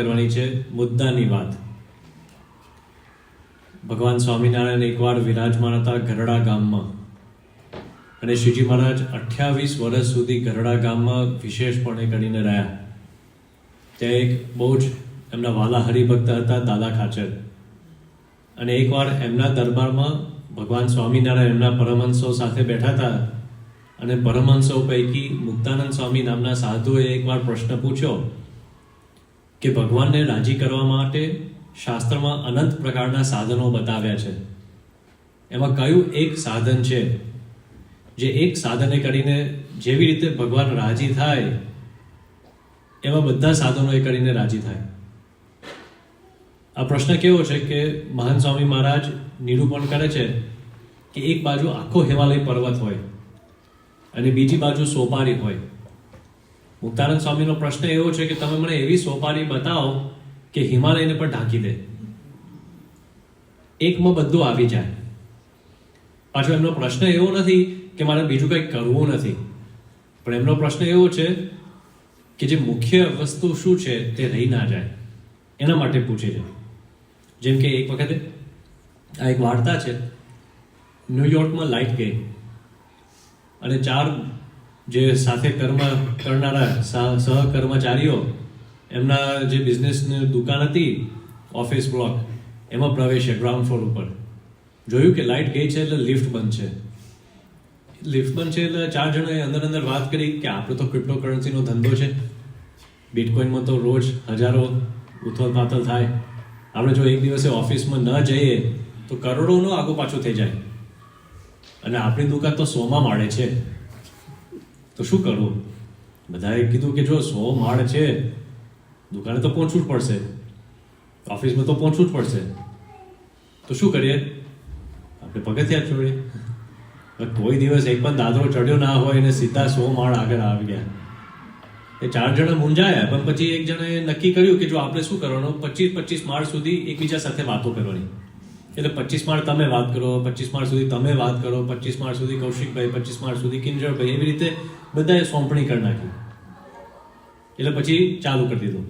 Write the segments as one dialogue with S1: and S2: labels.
S1: કરવાની છે મુદ્દાની વાત. ભગવાન સ્વામિનારાયણ એકવાર વિરાજમાન હતા ગરડા ગામમાં અને શ્રીજી મહારાજ 28 વર્ષ સુધી ગરડા ગામમાં વિશેષપણે કરીને રહ્યા. ત્યાં એક બહુ જ એમના વાલા હરિભક્ત હતા દાદા ખાચર, અને એકવાર એમના દરબારમાં ભગવાન સ્વામિનારાયણ એમના પરમહંસો સાથે બેઠા હતા અને પરમહંસો પૈકી મુક્તાનંદ સ્વામી નામના સાધુએ એકવાર પ્રશ્ન પૂછ્યો કે ભગવાનને રાજી કરવા માટે શાસ્ત્રમાં અનંત પ્રકારના સાધનો બતાવ્યા છે, એમાં કયું એક સાધન છે જે એક સાધને કરીને જેવી રીતે ભગવાન રાજી થાય એવા બધા સાધનો એ કરીને રાજી થાય. આ પ્રશ્ન કેવો છે કે મહાન સ્વામી મહારાજ નિરૂપણ કરે છે કે એક બાજુ આખો હિમાલય પર્વત હોય અને બીજી બાજુ સોપારી હોય. મુક્તાનંદ સ્વામીનો પ્રશ્ન એવો છે કે તમે મને એવી સોપારી બતાવો કે હિમાલયને પણ ઢાંકી દે, એકમાં બધું આવી જાય. પાછો એમનો પ્રશ્ન એવો નથી કે મારે બીજું કંઈ કરવું નથી, પણ એમનો પ્રશ્ન એવો છે કે જે મુખ્ય વસ્તુ શું છે તે રહી ના જાય એના માટે પૂછે છે. જેમ કે એક વખતે આ એક વાર્તા છે, ન્યુયોર્કમાં લાઇટ ગઈ અને 4 જે સાથે કર્મ કરનારા સહકર્મચારીઓ એમના જે બિઝનેસની દુકાન હતી ઓફિસ બ્લોક એમાં પ્રવેશ્યા ગ્રાઉન્ડ ફ્લોર ઉપર. જોયું કે લાઇટ ગઈ છે એટલે લિફ્ટ બંધ છે. લિફ્ટ બંધ છે એટલે 4 જણાએ અંદર વાત કરી કે આપણે તો ક્રિપ્ટોકરન્સીનો ધંધો છે, બિટકોઇનમાં તો રોજ હજારો ઉથલ પાથલ થાય, આપણે જો એક દિવસે ઓફિસમાં ન જઈએ તો કરોડોનો આગુ પાછું થઈ જાય, અને આપણી દુકાન તો 100મા માળે છે, તો શું કરવું? બધાએ કીધું કે જો 100 માળ છે દુકાને તો પહોંચવું જ પડશે, ઓફિસમાં તો પહોંચવું જ પડશે, તો શું કરીએ? આપણે પગથિયા છોડીએ. કોઈ દિવસ એક પણ દાદરો ચડ્યો ના હોય અને સીધા 100 માળ આગળ આવી ગયા. એ 4 જણા મૂંઝાયા, પણ પછી એક જણાએ નક્કી કર્યું કે જો આપણે શું કરવાનું, 25 માળ સુધી એકબીજા સાથે વાતો કરવાની. એટલે 25 માળ તમે વાત કરો, 25 માળ સુધી તમે વાત કરો, 25 માળ સુધી કૌશિકભાઈ, 25 માળ સુધી કિંજળભાઈ, એવી રીતે બધાએ સોંપણી કરી નાખી. એટલે પછી ચાલુ કરી દીધું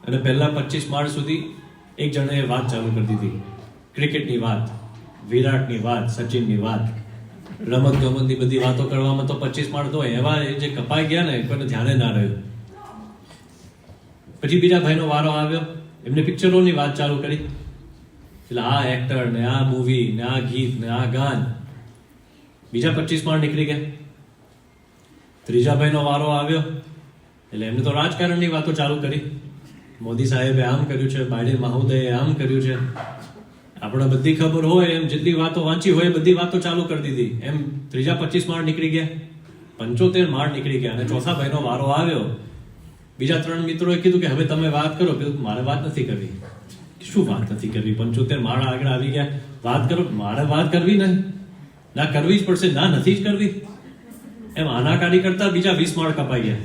S1: અને પહેલા 25 માળ સુધી એક જણાએ વાત ચાલુ કરી દીધી, ક્રિકેટની વાત, વિરાટની વાત, સચિનની વાત, રમત ગમતની બધી વાતો કરવામાં તો 25 માળ તો એવા જે કપાઈ ગયા ને કોઈને ધ્યાને ના રહ્યું. પછી બીજા ભાઈનો વારો આવ્યો, એમને પિક્ચરોની વાત ચાલુ કરી, એટલે આ એક્ટર ને આ મૂવી ને આ ગીત ને આ ગાન, બીજા 25 માળ નીકળી ગયા. ત્રીજા ભાઈનો વારો આવ્યો એટલે એમને તો રાજકારણની વાતો ચાલુ કરી, મોદી સાહેબે આમ કર્યું છે, બાઇડન મહોદયે આમ કર્યું છે, આપણે બધી ખબર હોય એમ જેટલી વાતો વાંચી હોય બધી વાતો ચાલુ કરી દીધી. એમ ત્રીજા 25 માળ નીકળી ગયા, 75 માળ નીકળી ગયા. અને ચોથા ભાઈનો વારો આવ્યો, બીજા 3 મિત્રોએ કીધું કે હવે તમે વાત કરો. કીધું મારે વાત નથી કરવી. શું વાત નથી કરવી? 75 માળ આગળ આવી ગયા, વાત કરો. મારે વાત કરવી નહીં, ના કરવી જ પડશે, ના નથી જ કરવી. એમ આનાકાની કરતા બીજા 20 માળ કપાઈ ગયા.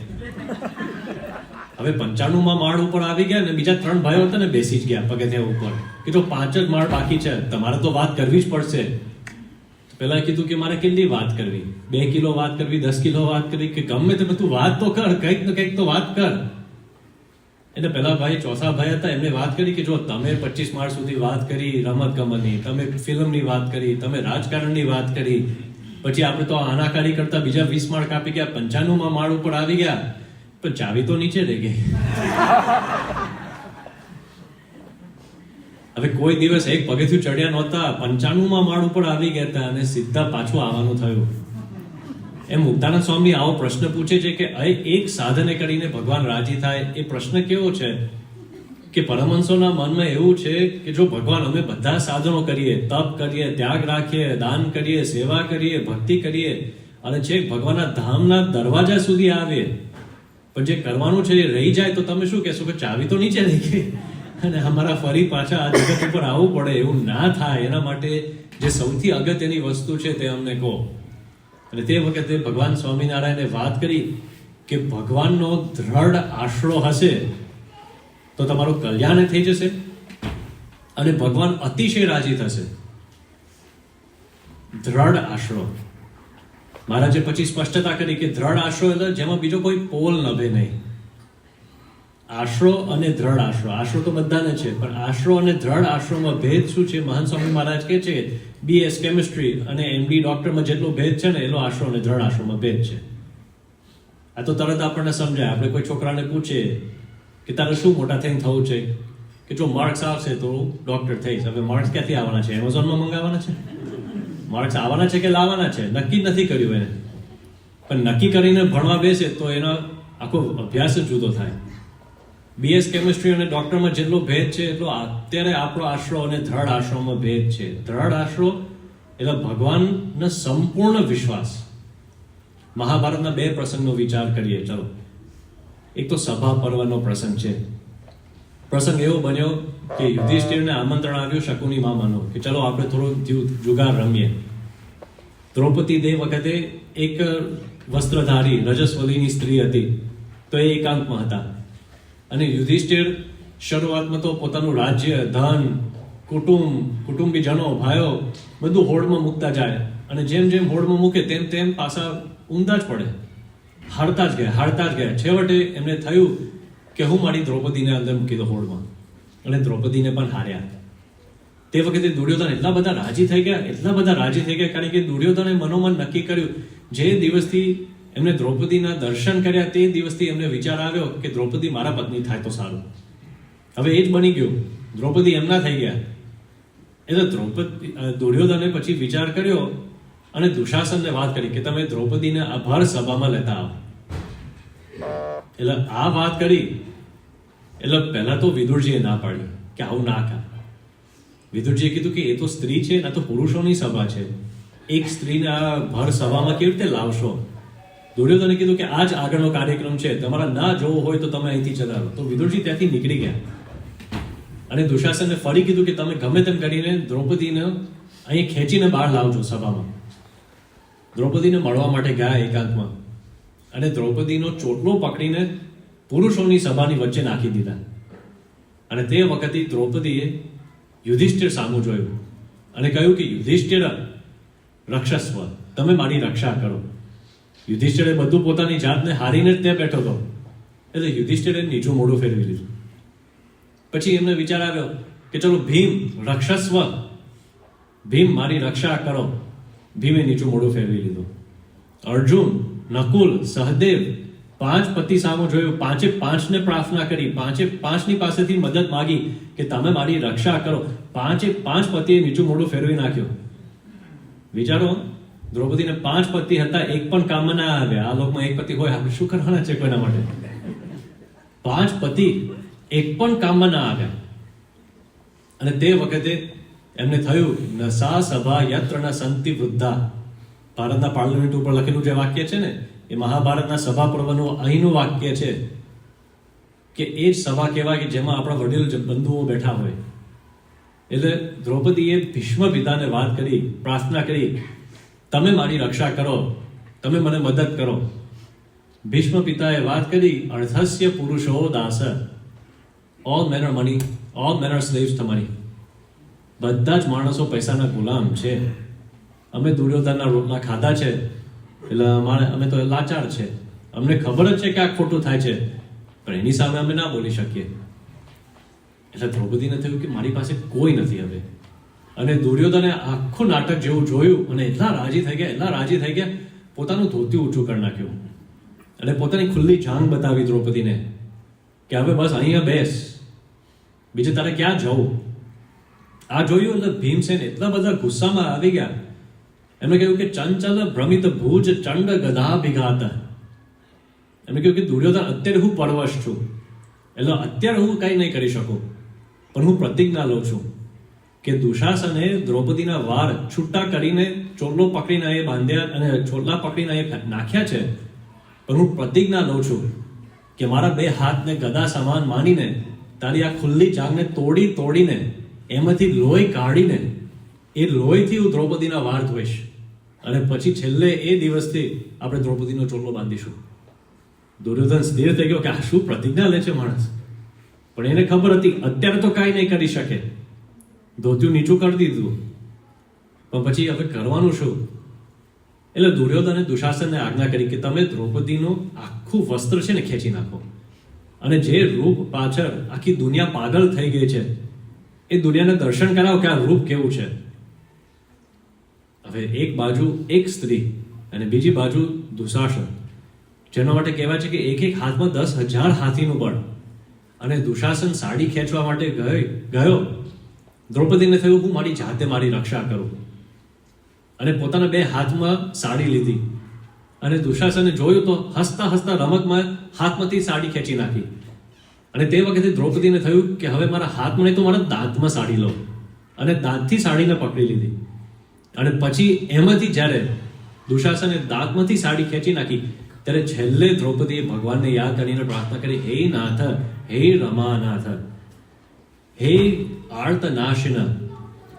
S1: હવે 95માં માળ ઉપર આવી ગયા ને બીજા 3 ભાઈઓ હતા ને બેસી જ ગયા પગથિયા ઉપર કે જો 5 જ માળ બાકી છે, તમારે તો વાત કરવી જ પડશે. પેલા કીધું કે મારે કેટલી વાત કરવી, 2 કિલો વાત કરવી, 10 કિલો વાત કરવી, કે ગમે તે તું વાત તો કર, કંઈક ને કંઈક તો વાત કર. એટલે પેલા ભાઈ ચોથા ભાઈ હતા એમને વાત કરી કે જો તમે 25 માળ સુધી વાત કરી રમત ગમતની, તમે ફિલ્મની વાત કરી, તમે રાજકારણની વાત કરી, પછી આપણે તો આનાકાની કરતા બીજા 20 માળ કાપી ગયા, 95માં માળ ઉપર આવી ગયા, પણ ચાવી તો નીચે રહી ગઈ. હવે કોઈ દિવસ એક પગથિયું ચડ્યા નહોતા, 95માં માળ ઉપર આવી ગયા હતા અને સીધા પાછું આવવાનું થયું. એમ મુક્તાનંદ સ્વામી આવો પ્રશ્ન પૂછે છે કે એક સાધને કરીને ભગવાન રાજી થાય. એ પ્રશ્ન કેવો છે કે પરમહંસોના મનમાં એવું છે કે જો ભગવાન અમે બધા સાધનો કરીએ, તપ કરીએ, ત્યાગ રાખીએ, દાન કરીએ, સેવા કરીએ, ભક્તિ કરીએ અને છેક ભગવાનના ધામના દરવાજા સુધી આવીએ, પણ જે કરવાનું છે એ રહી જાય તો તમે શું કહેશો કે ચાવી તો નીચે રહી ગઈ અને અમારા ફરી પાછા આ જગત ઉપર આવવું પડે. એવું ના થાય એના માટે જે સૌથી અગત્યની વસ્તુ છે તે અમને કહો. અને તે વખતે ભગવાન સ્વામિનારાયણે વાત કરી કે ભગવાનનો દ્રઢ આશરો હશે તો તમારું કલ્યાણ થઈ જશે અને ભગવાન અતિશય રાજી થશે. દ્રઢ આશરો, મહારાજે પછી સ્પષ્ટતા કરી કે દ્રઢ આશરો એટલે જેમાં બીજો કોઈ પોલ નભે નહીં. આશરો અને દ્રઢ આશરો, આશરો તો બધાને છે, પણ આશરો અને દ્રઢ આશરોમાં ભેદ શું છે? મહાન સ્વામી મહારાજ કહે છે BS કેમિસ્ટ્રી અને MD ડોક્ટરમાં જેટલો ભેદ છે ને એટલો આશરો અને દ્રઢ આશરોમાં ભેદ છે. આ તો તરત આપણને સમજાય. આપણે કોઈ છોકરાને પૂછીએ કે તારે શું મોટા થઈને થવું છે, કે જો માર્ક્સ આવશે તો ડોક્ટર થઈશ. હવે માર્ક્સ ક્યાંથી આવવાના છે? એમેઝોનમાં મંગાવવાના છે? માર્ક્સ આવવાના છે કે લાવવાના છે? નક્કી નથી કર્યું એને, પણ નક્કી કરીને ભણવા બેસે તો એનો આખો અભ્યાસ જ જુદો થાય. BS કેમિસ્ટ્રી અને ડોક્ટરમાં જેટલો ભેદ છે એટલો અત્યારે આપણો આશરો અને દ્રઢ આશરોમાં ભેદ છે. દ્રઢ આશરો એટલે ભગવાનનો સંપૂર્ણ વિશ્વાસ. મહાભારતના 2 પ્રસંગનો વિચાર કરીએ. ચલો, એક તો સભા પર્વનો પ્રસંગ છે. પ્રસંગ એવો બન્યો કે યુધિષ્ઠિરને આમંત્રણ આવ્યું શકુની મામાનું કે ચલો આપણે થોડો જુગાર રમીએ. દ્રૌપદી તે વખતે એક વસ્ત્રધારી રજસ્વલીની સ્ત્રી હતી, તો એ એકાંતમાં હતા. અને યુધિષ્ઠિર શરૂઆતમાં તો પોતાનું રાજ્ય, ધન, કુટુંબીજનો, ભાઈઓ બધું હોડમાં મૂકતા જાય, અને જેમ જેમ હોડમાં મૂકે તેમ તેમ પાછા ઊંધા જ પડે, હારતા જ ગયા. છેવટે એમને થયું કે હું મારી દ્રૌપદીને અંદર મૂકી દો હોડમાં, અને દ્રૌપદીને પણ હાર્યા. તે વખતે દુર્યોધન એટલા બધા રાજી થઈ ગયા, કારણ કે દુર્યોધને મનોમન નક્કી કર્યું, જે દિવસથી એમને દ્રૌપદીના દર્શન કર્યા તે દિવસથી એમને વિચાર આવ્યો કે દ્રૌપદી મારા પત્ની થાય તો સારું. હવે એ જ બની ગયું, દ્રૌપદી એમના થઈ ગયા. એટલે દુર્યોધને પછી વિચાર કર્યો અને દુશાસનને વાત કરી કે તમે દ્રૌપદીને અભર સભામાં લેતા આવો. એટલે આ વાત કરી એટલે પહેલા તો વિદુરજીએ ના પાડી કે આવું ના કર. વિદુરજીએ કીધું કે એ તો સ્ત્રી છે, ના તો પુરુષોની સભા છે, એક સ્ત્રીને આ ભર સભામાં કેવી રીતે લાવશો? દુર્યોધને કીધું કે આ જ આગળનો કાર્યક્રમ છે, તમારા ના જોવો હોય તો તમે અહીંથી ચલાવો. તો વિદુરજી ત્યાંથી નીકળી ગયા, અને દુશાસનને ફરી કીધું કે તમે ગમે તેમ કરીને દ્રૌપદીને અહીં ખેંચીને બહાર લાવજો સભામાં. દ્રૌપદીને મળવા માટે ગયા એકાંતમાં, અને દ્રૌપદીનો ચોટલો પકડીને પુરુષોની સભાની વચ્ચે નાખી દીધા. અને તે વખતે દ્રૌપદીએ યુધિષ્ઠિર સામું જોયું અને કહ્યું કે યુધિષ્ઠિર રક્ષસ્વ, તમે મારી રક્ષા કરો. યુધિષ્ઠિરે બધું પોતાની જાતને હારીને જ ત્યાં બેઠો હતો, એટલે યુધિષ્ઠિરે નીચું મોઢું ફેરવી લીધું. પછી એમને વિચાર આવ્યો કે ચલો ભીમ રક્ષસ્વ, ભીમ મારી રક્ષા કરો. ભીમે નીચું મોઢું ફેરવી લીધું. અર્જુન, નકુલ, સહદેવ 5 પતિ સામું જોયું, 5 પ્રાર્થના કરી, 5ની પાસેથી મદદ માગી કે તમે મારી રક્ષા કરો. 5 પતિએ નીચું મોઢું ફેરવી નાખ્યું. વિચારો, દ્રૌપદીને 5 પતિ હતા, એક પણ કામમાં ના આવ્યા. આ લોકમાં એક પતિ હોય, આપણે શું કરવાના છે કોઈના માટે? 5 પતિ એક પણ કામમાં ના આવ્યા. અને તે વખતે એમને થયું ન સા સભા યત્ર ન સંતિ વૃદ્ધા. ભારતના પાર્લામેન્ટ ઉપર લખેલું જે વાક્ય છે ને, એ મહાભારતના સભા પર્વનું અહીંનું વાક્ય છે કે એ જ સભા કહેવાય કે જેમાં આપણા વડીલ બંધુઓ બેઠા હોય. એટલે દ્રૌપદીએ ભીષ્મ પિતાને વાત કરી, પ્રાર્થના કરી, તમે મારી રક્ષા કરો, તમે મને મદદ કરો. ભીષ્મ પિતાએ વાત કરી, અર્ધસ્ય પુરુષો દાસ, all men are money, all men are slaves to money. બધા જ માણસો પૈસાના ગુલામ છે. અમે દુર્યોધનના રોટલા ખાધા છે, એટલે અમે તો લાચાર છે. અમને ખબર જ છે કે આ ખોટું થાય છે, પણ એની સામે અમે ના બોલી શકીએ. એટલે દ્રૌપદીને થયું કે મારી પાસે કોઈ નથી હવે. અને દુર્યોધને આખું નાટક જેવું જોયું અને એટલા રાજી થઈ ગયા, પોતાનું ધોતી ઊંચું કરી નાખ્યું અને પોતાની ખુલ્લી જાંગ બતાવી દ્રૌપદીને કે હવે બસ અહીંયા બેસ, બીજે તારે ક્યાં જવું. આ જોયું એટલે ભીમસેન એટલા બધા ગુસ્સામાં આવી ગયા. એમને કહ્યું કે ચંચલ ભ્રમિત ભુજ ચંડ ગધા વિઘાત. એમને કહ્યું કે દુર્યોધન, અત્યારે હું પરવશ છું, એટલે અત્યારે હું કંઈ નહીં કરી શકું, પણ હું પ્રતિજ્ઞા લઉં છું કે દુશાસને દ્રૌપદીના વાર છૂટા કરીને ચોટલો પકડીને એ બાંધ્યા અને ચોટલા પકડીને એ નાખ્યા છે, પણ હું પ્રતિજ્ઞા લઉં છું કે મારા 2 હાથને ગદા સમાન માનીને તારી આ ખુલ્લી જાંગને તોડીને એમાંથી લોહી કાઢીને એ લોહીથી હું દ્રૌપદીના વાર ધોઈશ, અને પછી છેલ્લે એ દિવસથી આપણે દ્રૌપદીનો ચોટલો બાંધીશું. દુર્યોધન સ્થિર થઈ ગયો કે આ શું પ્રતિજ્ઞા લે છે માણસ. પણ એને ખબર હતી અત્યારે તો કાંઈ નહીં કરી શકે, ધોતિયું નીચું કરી દીધું, પણ પછી હવે કરવાનું શું? એટલે દુર્યોધને દુશાસનને આજ્ઞા કરી કે તમે દ્રૌપદીનું આખું વસ્ત્ર છે ને ખેંચી નાખો, અને જે રૂપ પાછળ આખી દુનિયા પાગલ થઈ ગઈ છે, એ દુનિયાને દર્શન કરાવો કે આ રૂપ કેવું છે. હવે એક બાજુ એક સ્ત્રી અને બીજી બાજુ દુશાસન, જેના માટે કહેવાય છે કે એક એક હાથમાં 10,000 હાથીનું બળ. અને દુશાસન સાડી ખેંચવા માટે ગયો. દ્રૌપદીને થયું હું મારી જાતે મારી રક્ષા કરું, અને પોતાના 2 હાથમાં સાડી લીધી. અને દુશાસને જોયું તો હસતા હસતા રમતમાં હાથમાંથી સાડી ખેંચી નાખી. અને તે વખતે દ્રૌપદીને થયું કે હવે મારા હાથમાં નહીં તો મારા દાંતમાં સાડી લો, અને દાંતથી સાડીને પકડી લીધી. અને પછી એમાંથી જ્યારે દુશાસને દાંતમાંથી સાડી ખેંચી નાખી, ત્યારે છેલ્લે દ્રૌપદીએ ભગવાનને યાદ કરીને પ્રાર્થના કરી, હે નાથ, હે રમાનાથ, હે આર્તનાશિન,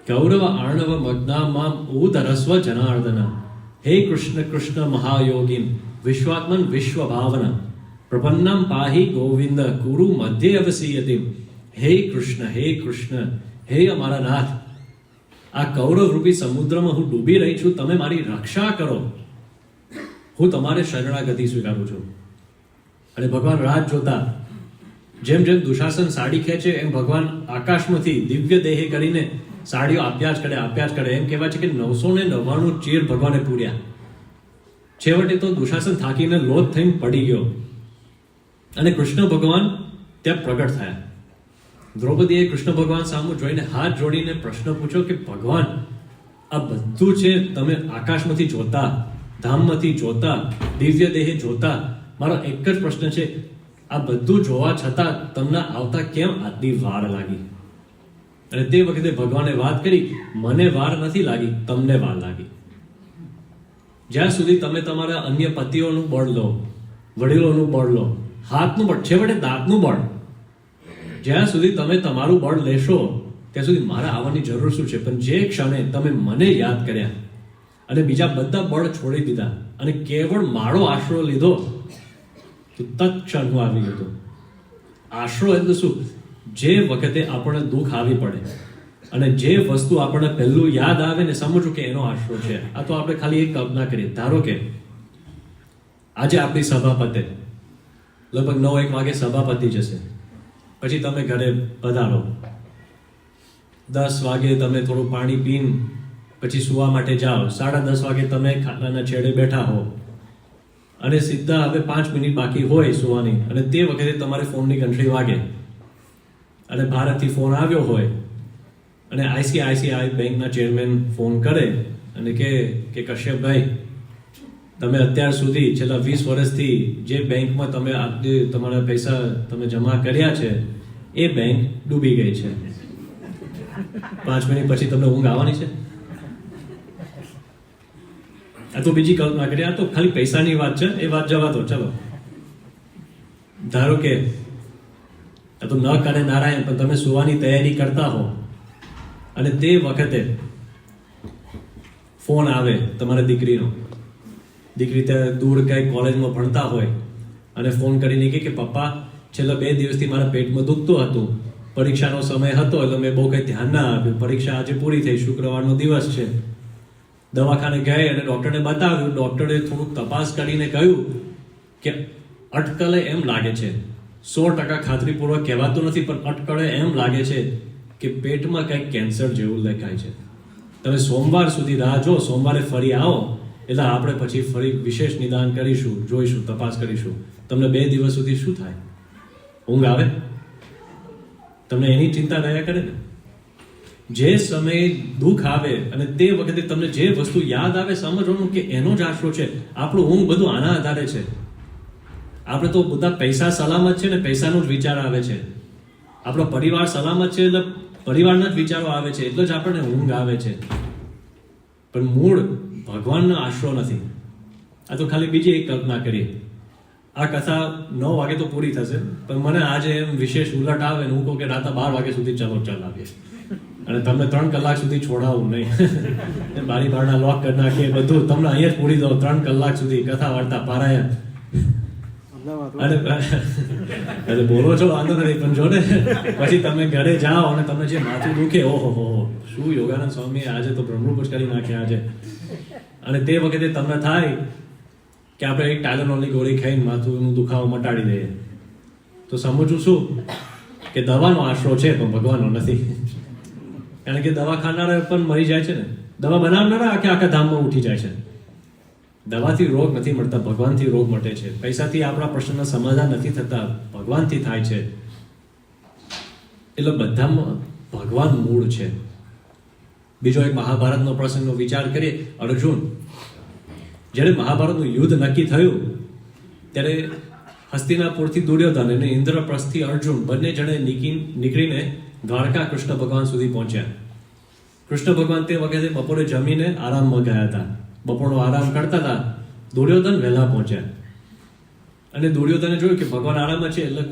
S1: કૌરવ આર્ણવ મગ્નામામ ઉદરસ્વ જનાર્દન, હે કૃષ્ણ કૃષ્ણ મહાયોગીન વિશ્વાત્મન વિશ્વભાવન, પ્રપન્નમ પાહી ગોવિંદ કુરુ મધ્ય અવસીયતિ. હે કૃષ્ણ, હે અમારા નાથ, આ કૌરવ રૂપી સમુદ્રમાં હું ડૂબી રહી છું, તમે મારી રક્ષા કરો, હું તમારે શરણાગતિ સ્વીકારું છું. અને ભગવાન રાહ જોતા, જેમ જેમ દુશાસન સાડી ખેંચે એમ ભગવાન આકાશમાંથી દિવ્ય દેહે કરીને સાડીઓ આપ્યા જ કરે. એમ કહેવાય છે કે 999 ચીર ભગવાને પૂર્યા. છેવટે તો દુશાસન થાકીને લોથ થઈને પડી ગયો, અને કૃષ્ણ ભગવાન ત્યાં પ્રગટ થયા. દ્રૌપદીએ કૃષ્ણ ભગવાન સામે જોઈને હાથ જોડીને પ્રશ્ન પૂછ્યો કે ભગવાન, આ બધું છે તમે આકાશમાંથી જોતા, ધામમાંથી જોતા, દિવ્ય દેહે જોતા, મારો એક જ પ્રશ્ન છે, આ બધું જોવા છતાં તમને આવતા કેમ આટલી વાર લાગી? અને તે વખતે ભગવાને વાત કરી, મને વાર નથી લાગી, તમને વાર લાગી. જ્યાં સુધી તમે તમારા અન્ય પતિઓનું બળ લો, વડીલોનું બળ લો, હાથનું બળ, છેવટે દાંતનું બળ, જ્યાં સુધી તમે તમારું બળ લેશો ત્યાં સુધી મારા આવવાની જરૂર શું છે? પણ જે ક્ષણે તમે મને યાદ કર્યા અને બીજા બધા બળ છોડી દીધા અને કેવળ મારો આશરો લીધો, તો તત્ક્ષણ હું આવી ગયો. આશરો એટલે શું? જે વખતે આપણને દુઃખ આવી પડે અને જે વસ્તુ આપણને પહેલું યાદ આવે ને સમજો કે એનો આશરો છે. આ તો આપણે ખાલી એક કલ્પના કરીએ. ધારો કે આજે આપણી સભા પતે, લગભગ 9-1 વાગે સભા પતી જશે, પછી તમે ઘરે પધારો, 10 વાગે તમે થોડું પાણી પીને પછી સુવા માટે જાઓ, 10:30 વાગે તમે ખાટલાના છેડે બેઠા હો અને સીધા હવે 5 મિનિટ બાકી હોય સુવાની, અને તે વખતે તમારે ફોનની ઘંટડી વાગે અને ભારતથી ફોન આવ્યો હોય અને ICICI બેંકના ચેરમેન ફોન કરે અને કે કશ્યપભાઈ, તમે અત્યાર સુધી છેલ્લા 20 વર્ષથી જે બેંકમાં તમે તમારા પૈસા તમે જમા કર્યા છે એ બેંક ડૂબી ગઈ છે. 5 મિનિટ પછી તમને ઊંઘ આવવાની છે? આ તો બીજી કલ્પના કરી, આ તો ખાલી પૈસાની વાત છે, એ વાત જવા દો. ચલો, ધારો કે આ તો ન કરે નારાયણ, પણ તમે સુવાની તૈયારી કરતા હો અને તે વખતે ફોન આવે તમારા દીકરીનો. દીકરી ત્યાં દૂર કઈ કોલેજમાં ભણતા હોય અને ફોન કરીને કે પપ્પા, છેલ્લા 2 દિવસથી મારા પેટમાં દુખતું હતું, પરીક્ષાનો સમય હતો એટલે મેં બહુ કંઈ ધ્યાન ના આપ્યું, પરીક્ષા આજે પૂરી થઈ, શુક્રવારનો દિવસ છે. દવાખાને ગઈ અને ડૉક્ટરને બતાવ્યું. ડૉક્ટરે થોડુંક તપાસ કરીને કહ્યું કે અટકલે એમ લાગે છે, 100% ખાતરીપૂર્વક કહેવાતું નથી, પણ અટકળે એમ લાગે છે કે પેટમાં કંઈક કેન્સર જેવું દેખાય છે. તમે સોમવાર સુધી રાહ જો, સોમવારે ફરી આવો એટલે આપણે પછી ફરી વિશેષ નિદાન કરીશું, જોઈશું, તપાસ કરીશું. તમને 2 દિવસ સુધી શું થાય? ઊંઘ આવે? તમને એની ચિંતા રહ્યા કરે ને. જે સમયે દુઃખ આવે અને તે વખતે તમને જે વસ્તુ યાદ આવે, સમજવાનું કે એનો જ આશરો છે. આપણું ઊંઘ બધું આના આધારે છે. આપણે તો બધા પૈસા સલામત છે ને પૈસાનો જ વિચાર આવે છે. આપણો પરિવાર સલામત છે એટલે પરિવારના જ વિચારો આવે છે, એટલે જ આપણને ઊંઘ આવે છે. પણ મૂળ ભગવાનનો આશરો નથી. આ તો ખાલી બીજી એક કલ્પના કરીએ. આ કથા 9 વાગે તો પૂરી થશે, પણ મને આજે એમ વિશેષ ઉલટ આવે ને હું કહું કે રાત 12 વાગે સુધી ચલાવીએ અને તમને 3 કલાક સુધી છોડાવું નહીં. બારી બારણા લોક કરી નાખીએ, બધું તમને અહીંયા જ પૂરી દો. 3 કલાક સુધી કથા વાર્તા પારાયણ. અને બોલો છો વાંધો નથી, પણ જો ને પછી તમે ઘરે જાઓ અને તમને જે માથું દુખે, ઓહો શું યોગાનંદ સ્વામી આજે તો બ્રહ્મરૂપ કરી નાખ્યા આજે. અને તે વખતે તમને થાય કે આપણે એક ટાયલેનોલની ગોળી ખાઈને માથુંનું દુખાવો મટાડી દઈએ, તો તો સમજવું શું કે દવાનો આશરો છે પણ ભગવાનનો નથી. કારણ કે દવા ખાનારા પણ મરી જાય છે ને, દવા બનાવનારા આખા ધામમાં ઉઠી જાય છે. દવાથી રોગ નથી મળતા, ભગવાનથી રોગ મટે છે. પૈસાથી આપણા પ્રશ્નના સમાધાન નથી થતા, ભગવાનથી થાય છે. એટલે બધામાં ભગવાન મૂળ છે. બીજો એક મહાભારતનો પ્રસંગનો વિચાર કરીએ. અર્જુન જ્યારે મહાભારતનું યુદ્ધ નક્કી થયું ત્યારે હસ્તિનાપુરથી દુર્યોધન અને ઇન્દ્રપ્રસ્થથી અર્જુન બંને જણે નીકળીને દ્વારકા કૃષ્ણ ભગવાન સુધી પહોંચ્યા. કૃષ્ણ ભગવાન તે વખતે બપોરે જમીને આરામમાં ગયા હતા. બપોરનો આરામ કરતા હતા. દુર્યોધન વહેલા પહોંચ્યા અને દુર્યોધને જોયું કે ભગવાન આરામમાં છે, એટલે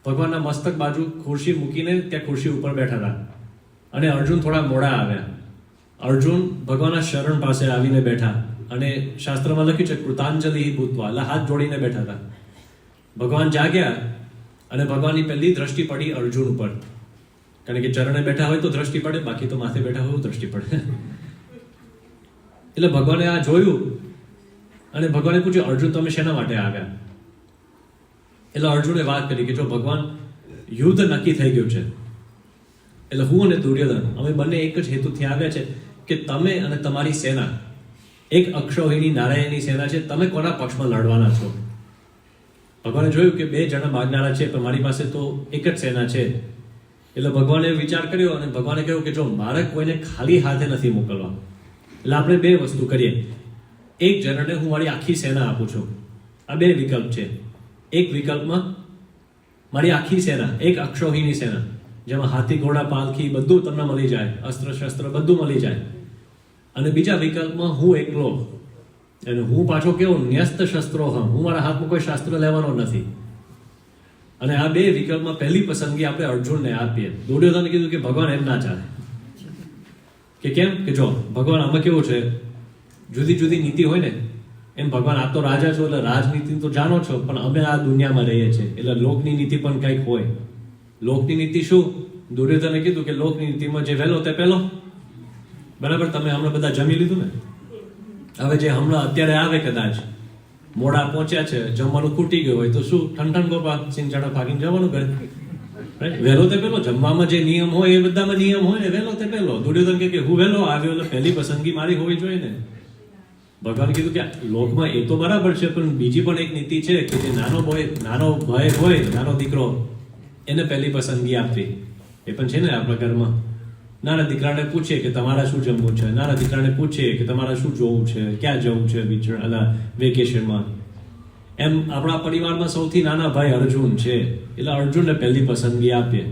S1: ભગવાનના મસ્તક બાજુ ખુરશી મૂકીને ત્યાં ખુરશી ઉપર બેઠા હતા. અને અર્જુન થોડા મોડા આવ્યા. અર્જુન ભગવાનના શરણ પાસે આવીને બેઠા અને શાસ્ત્રમાં લખ્યું છે કૃતાંજલિ ભૂતવા, એટલે હાથ જોડીને બેઠા હતા. ભગવાન જાગ્યા અને ભગવાનની પહેલી દ્રષ્ટિ પડી અર્જુન ઉપર. કારણ કે ચરણે બેઠા હોય તો દ્રષ્ટિ પડે, બાકી તો માથે બેઠા હોય તો દ્રષ્ટિ પડે. એટલે ભગવાને આ જોયું અને ભગવાને પૂછ્યું અર્જુન તમે શેના માટે આવ્યા? એટલે અર્જુને વાત કરી કે જો ભગવાન યુદ્ધ નક્કી થઈ ગયું છે, એટલે હું અને દુર્યોધન અમે બંને એક જ હેતુથી આવ્યા છે કે તમે અને તમારી સેના એક અક્ષૌહિણી નારાયણની સેના છે, તમે કોના પક્ષમાં લડવાના છો? ભગવાને જોયું કે બે જણા માગનારા છે પણ મારી પાસે તો એક જ સેના છે. એટલે ભગવાને વિચાર કર્યો અને ભગવાને કહ્યું કે જો મારે કોઈને ખાલી હાથે નથી મોકલવા, એટલે આપણે બે વસ્તુ કરીએ. એક જણને હું મારી આખી સેના આપું છું. આ બે વિકલ્પ છે. એક વિકલ્પમાં મારી આખી સેના, એક અક્ષૌહિણી સેના, જેમાં હાથી ઘોડા પાલખી બધું તમને મળી જાય, અસ્ત્ર શસ્ત્ર બધું મળી જાય. અને બીજા વિકલ્પમાં હું એકલો, અને હું પાછો કેવો ન્યસ્ત શસ્ત્રોહમ, હું મારા હાથમાં કોઈ શાસ્ત્ર લેવાનો નથી. અને આ બે વિકલ્પમાં પહેલી પસંદગી આપણે અર્જુનને આપીએ. દુર્યોધને કીધું કે ભગવાન એમ ના ચાલે. કે કેમ? કે જો ભગવાન આમાં કેવું છે, જુદી જુદી નીતિ હોય ને એમ ભગવાન આપ તો રાજા છો એટલે રાજનીતિ તો જાણો છો, પણ અમે આ દુનિયામાં રહીએ છીએ એટલે લોકની નીતિ પણ કંઈક હોય. લોકની નીતિ શું? દુર્યોધને કીધું કે લોકની નીતિમાં જે વહેલો તે પહેલો. બરાબર, તમે હમણાં બધા જમી લીધું ને? હવે જે હમણાં અત્યારે આવે કદાચ મોડા પહોંચ્યા છે, જમવાનું ખૂટી ગયું હોય તો શું ઠંઠણ ગોપા સિંગ ચણા ભાગીને જવાનું ઘરે. વહેલો તે પહેલો, જમવામાં જે નિયમ હોય એ બધામાં નિયમ હોય ને, વહેલો તે પહેલો. દુર્યોધન કે હું વહેલો આવ્યો એટલે પહેલી પસંદગી મારી હોવી જોઈએ ને. ભગવાન કીધું કે લોકમાં એ તો બરાબર છે, પણ બીજી પણ એક નીતિ છે કે જે નાનો ભાઈ હોય, નાનો દીકરો, એને પહેલી પસંદગી આપવી. એ પણ છે ને આપણા ઘરમાં. નાના દીકરાને પૂછીએ કે તમારા શું જમવું છે, નાના દીકરાને પૂછીએ કે તમારા શું જોવું છે, ક્યાં જવું છે વેકેશનમાં. એમ આપણા પરિવારમાં સૌથી નાના ભાઈ અર્જુન છે, એટલે અર્જુનને પહેલી પસંદગી આપીએ.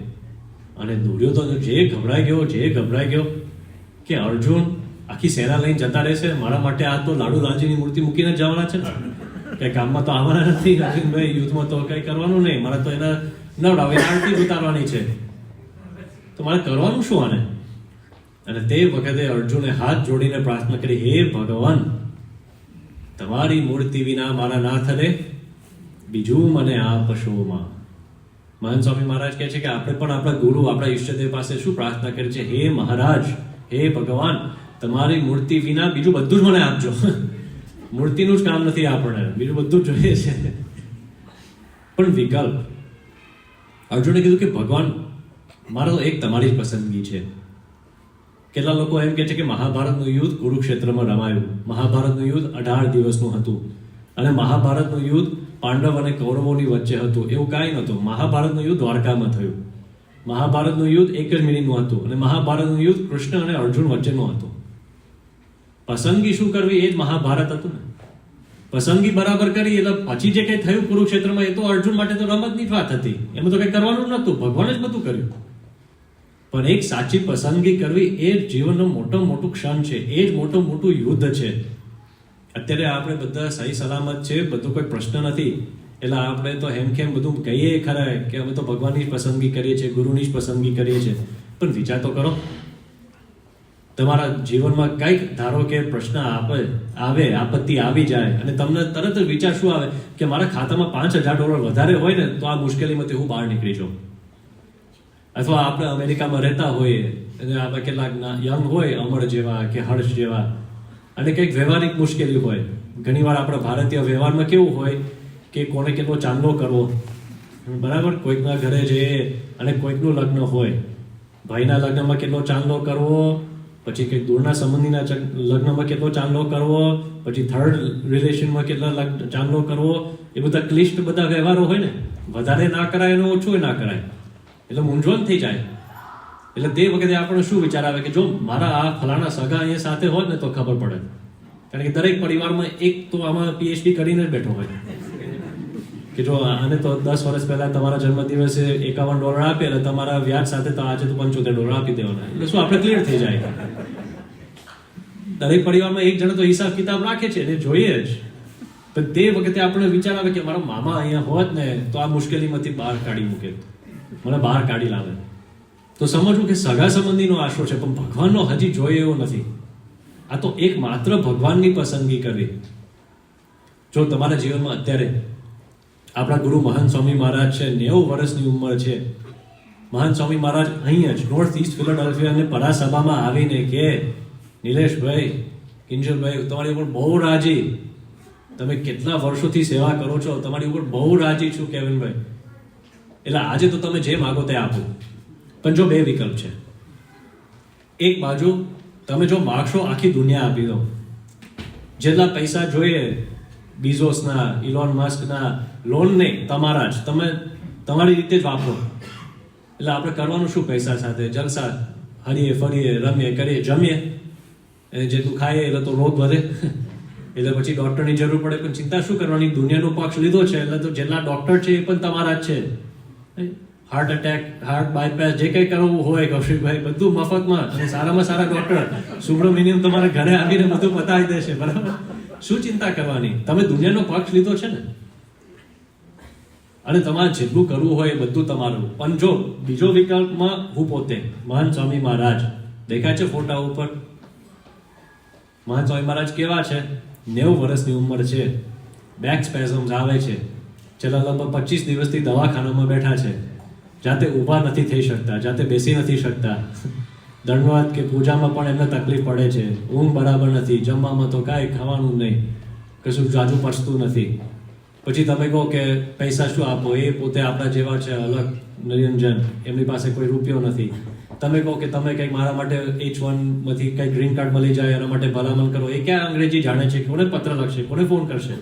S1: અને દુર્યોધન જે ગભરાઈ ગયો કે અર્જુન આખી સેના લઈને જતા રહેશે, મારા માટે આ તો લાડુ રાજીની મૂર્તિ મૂકીને જવાના છે ને, કઈ કામમાં તો આવવાના નથી. અર્જુનભાઈ યુદ્ધમાં તો કઈ કરવાનું નહીં, મારે તો એના નવડાવે આરતી ઉતારવાની છે, તો મારે કરવાનું શું આને? અને તે વખતે અર્જુને હાથ જોડીને પ્રાર્થના કરી, હે ભગવાન, તમારી મૂર્તિ વિના મારા નાથ રે, બીજું મને આપશોમાં. મહાન સ્વામી મહારાજ કહે છે કે આપણે પણ આપણા ગુરુ, આપણા ઈષ્ટદેવ પાસે શું પ્રાર્થના કરી છે? હે મહારાજ, હે ભગવાન, તમારી મૂર્તિ વિના બીજું બધું જ મને આપજો. મૂર્તિનું જ કામ નથી આપણને, બીજું બધું જોઈએ છે. પણ વિકલ્પ અર્જુને કીધું કે ભગવાન, મારો એક તમારી જ પસંદગી છે. કેટલા લોકો એમ કહે છે કે મહાભારતનું યુદ્ધ કુરુક્ષેત્રમાં રમાયું. મહાભારતનું યુદ્ધ 18 દિવસનું હતું અને મહાભારતનું યુદ્ધ પાંડવ અને કૌરવોની વચ્ચે હતું. એવું કાંઈ નહોતું. મહાભારતનું યુદ્ધ દ્વારકામાં થયું. મહાભારતનું યુદ્ધ 1 જ મિનિટનું હતું અને મહાભારતનું યુદ્ધ કૃષ્ણ અને અર્જુન વચ્ચેનું હતું. પસંદગી શું કરવી એ જ મહાભારત હતું ને. પસંદગી બરાબર કરી એટલે પછી જે કંઈ થયું કુરુક્ષેત્રમાં એ તો અર્જુન માટે તો રમતની જ વાત હતી. એમાં તો કંઈ કરવાનું નહોતું, ભગવાને જ બધું કર્યું. પણ એક સાચી પસંદગી કરવી એ જ જીવનનો મોટું ક્ષણ છે, એ જ મોટું યુદ્ધ છે. અત્યારે આપણે બધા સહી સલામત છે, બધું કોઈ પ્રશ્ન નથી, એટલે આપણે તો હેમખેમ બધું કહીએ ખરા કે અમે તો ભગવાનની જ પસંદગી કરીએ છીએ, ગુરુની જ પસંદગી કરીએ છીએ. પણ વિચાર તો કરો, તમારા જીવનમાં કંઈક ધારો કે પ્રશ્ન આવે, આપત્તિ આવી જાય અને તમને તરત જ વિચાર શું આવે કે મારા ખાતામાં $5,000 વધારે હોય ને તો આ મુશ્કેલીમાંથી હું બહાર નીકળી જાઉં. અથવા આપણે અમેરિકામાં રહેતા હોઈએ અને આપણે કેટલાક યંગ હોય, અમર જેવા કે હર્ષ જેવા, અને કંઈક વ્યવહારિક મુશ્કેલી હોય. ઘણીવાર આપણા ભારતીય વ્યવહારમાં કેવું હોય કે કોને કેટલો ચાંદલો કરવો, બરાબર. કોઈકના ઘરે જઈએ અને કોઈકનું લગ્ન હોય, ભાઈના લગ્નમાં કેટલો ચાંદલો કરવો, પછી કંઈક દૂરના સંબંધીના લગ્નમાં કેટલો ચાંદલો કરવો, પછી થર્ડ રિલેશનમાં કેટલા ચાંદલો કરવો, એ બધા ક્લિષ્ટ બધા વ્યવહારો હોય ને, વધારે ના કરાય અને ઓછું ના કરાય, એટલે મૂંઝવણ થઈ જાય. એટલે તે વખતે આપણને શું વિચાર આવે કે જો મારા આ ફલાણા સગા અહીંયા સાથે હોત ને તો ખબર પડે. કારણ કે દરેક પરિવારમાં એક તો આમાં પીએચડી કરીને જ બેઠો હોય કે જો આને તો 10 વર્ષ પહેલા તમારા જન્મદિવસે $51 આપે એટલે તમારા વ્યાજ સાથે તો આજે તો $75 આપી દેવાના, એટલે શું આપણે ક્લિયર થઈ જાય. દરેક પરિવારમાં એક જણ તો હિસાબ કિતાબ રાખે છે ને, જોઈએ જ. પણ તે વખતે આપણે વિચાર આવે કે મારા મામા અહીંયા હોત ને તો આ મુશ્કેલીમાંથી બહાર કાઢી મૂકે, મને બહાર કાઢી લાવે. તો સમજવું કે સગા સંબંધીનો આશરો છે, પણ ભગવાનનો હજી જોઈએ એવો નથી. આ તો એક માત્ર ભગવાનની પસંદગી કરવી. જો તમારા જીવનમાં અત્યારે આપણા ગુરુ મહાન સ્વામી મહારાજ છે, 90 વર્ષની ઉંમર છે. મહાન સ્વામી મહારાજ અહીંયા જ નોર્થ ઈસ્ટ ફિલાડેલ્ફિયા અને પરાસભામાં આવીને કે નિલેશભાઈ, કિંજલભાઈ, તમારી ઉપર બહુ રાજી, તમે કેટલા વર્ષોથી સેવા કરો છો, તમારી ઉપર બહુ રાજી છું કેવિનભાઈ, એટલે આજે તો તમે જે માગો તે આપો. પણ જો 2 વિકલ્પ છે. એક બાજુ તમે જો માગશો આખી દુનિયા આપી દો, જેટલા પૈસા જોઈએ, બીઝોસના, ઇલોન મસ્કના, લોન નહીં, તમારા જ, તમે તમારી રીતે જ વાપરો. એટલે આપણે કરવાનું શું પૈસા સાથે? જલસા, હરીએ ફરીએ, રમીએ કરીએ, જમીએ, જેટલું ખાઈએ એટલે તો રોગ વધે, એટલે પછી ડોક્ટરની જરૂર પડે. પણ ચિંતા શું કરવાની, દુનિયાનો પક્ષ લીધો છે એટલે તો જેટલા ડોક્ટર છે એ પણ તમારા જ છે. હાર્ટ એટેક, હાર્ટ બાયપાસ, જે કંઈ કરવું હોય કૌશિકભાઈ, બધું મફતમાં, અને સારામાં સારા ડોક્ટર સુબ્રમણ્યમ તમારા ઘરે આવીને બધું બતાવી દેશે. બરાબર, શું ચિંતા કરવાની? તમે દુનિયાનો પક્ષ લીધો છે ને, અને તમારે જેટલું કરવું હોય એ બધું તમારું. પણ જો બીજો વિકલ્પમાં હું પોતે, મહાન સ્વામી મહારાજ દેખાય છે ફોટા ઉપર, મહાન સ્વામી મહારાજ કેવા છે? 90 વર્ષની ઉંમર છે, બેક સ્પેઝમ્સ આવે છે, છેલ્લા લગભગ 25 દિવસથી દવાખાનામાં બેઠા છે, જાતે ઊભા નથી થઈ શકતા, જાતે બેસી નથી શકતા, દંડવાત કે પૂજામાં પણ એમને તકલીફ પડે છે, ઊંઘ બરાબર નથી, જમવામાં તો કાંઈ ખાવાનું નહીં, કશું જાજુ પચતું નથી. પછી તમે કહો કે પૈસા શું આપો, એ પોતે આપણા જેવા છે, અલગ નિરંજન, એમની પાસે કોઈ રૂપિયો નથી. તમે કહો કે તમે કંઈક મારા માટે H1માંથી કંઈક ગ્રીન કાર્ડ મળી જાય એના માટે ભલામણ કરો, એ ક્યાં અંગ્રેજી જાણે છે, કોને પત્ર લખશે, કોને ફોન કરશે?